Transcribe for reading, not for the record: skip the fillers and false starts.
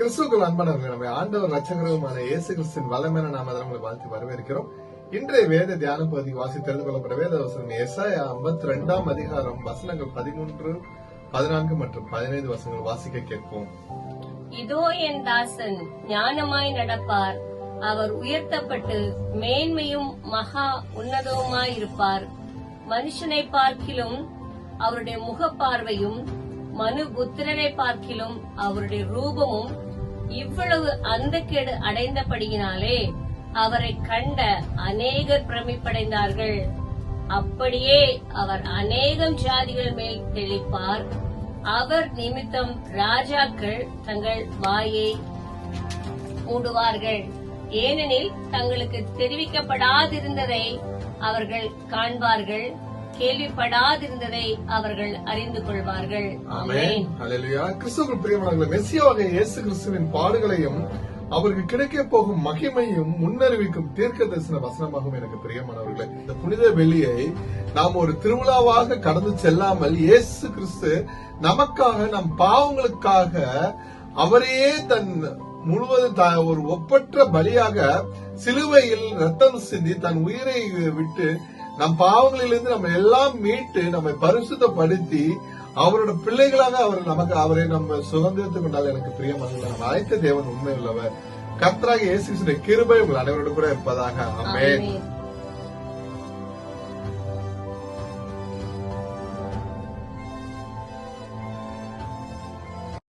கிறிஸ்துவுக்குள் அன்பானவர்களே, நம்ம ஆண்டவர் ரட்சகருமான இயேசு கிறிஸ்துவின் வல்லமையான நாமத்தில் உங்களை வாழ்த்து வரவேற்கிறோம். இன்றைய வேத தியான பகுதிக்கு வாசி தெரிந்து கொள்ளப்பட்ட வேத வசனம் எசாயா 52ஆம் அதிகாரம் வசனங்கள் 13, 14 மற்றும் 15 வசனங்கள் வாசிக்க கேட்போம். இதோ என் தாசன் ஞானமாய் நடப்பார், அவர் உயர்த்தப்பட்டு மேன்மையும் மகா உன்னதவுமாயிருப்பார். மனுஷனை பார்க்கிலும் அவருடைய முகப்பார்வையும் மனுபுத்திரனை பார்க்கிலும் அவருடைய ரூபமும் இவ்வளவு அந்தக்கேடு அடைந்தபடியினாலே அவரை கண்ட அநேகர் பிரமிப்படைந்தார்கள். அப்படியே அவர் அநேகம் ஜாதிகள் மேல் தெளிப்பார். அவர் நிமித்தம் ராஜாக்கள் தங்கள் வாயை மூடுவார்கள். ஏனெனில் தங்களுக்கு தெரிவிக்கப்படாதிருந்ததை அவர்கள் காண்பார்கள், கேள்விப்படாதிருந்ததை அவர்கள் அறிந்து கொள்வார்கள். ஆமென். ஹல்லேலூயா. கிறிஸ்துவுக்குள் பிரியமானவர்களே, மெசியாவாகிய இயேசு கிறிஸ்துவின் பாடுகளையும் அவருக்கு கிடைக்க போகும் மகிமையும் முன்னறிவிக்கும் தீர்க்க தரிசன வசனமாகவும் எனக்கு பிரியமானவர்களே, இந்த புனித வெள்ளியை நாம் ஒரு திருவிழாவாக கடந்து செல்லாமல் இயேசு கிறிஸ்து நமக்காக, நம் பாவங்களுக்காக அவரையே தன் முழுவதும் ஒரு ஒப்பற்ற பலியாக சிலுவையில் ரத்தம் சிந்தி தன் உயிரை விட்டு நம் பாவங்களிலிருந்து நம்ம எல்லாம் மீட்டு நம்மை பரிசுத்தப்படுத்தி அவரோட பிள்ளைகளாக அவரை நம்ம சுதந்திரத்துக் கொண்டால் எனக்கு பிரியமானவர்களே, நம்ம அழைத்த தேவன் உண்மை உள்ளவர். கர்த்தராகிய இயேசு கிறிஸ்துவின் கிருபை உங்கள் அனைவரோடு கூட இருப்பதாக. ஆமென்.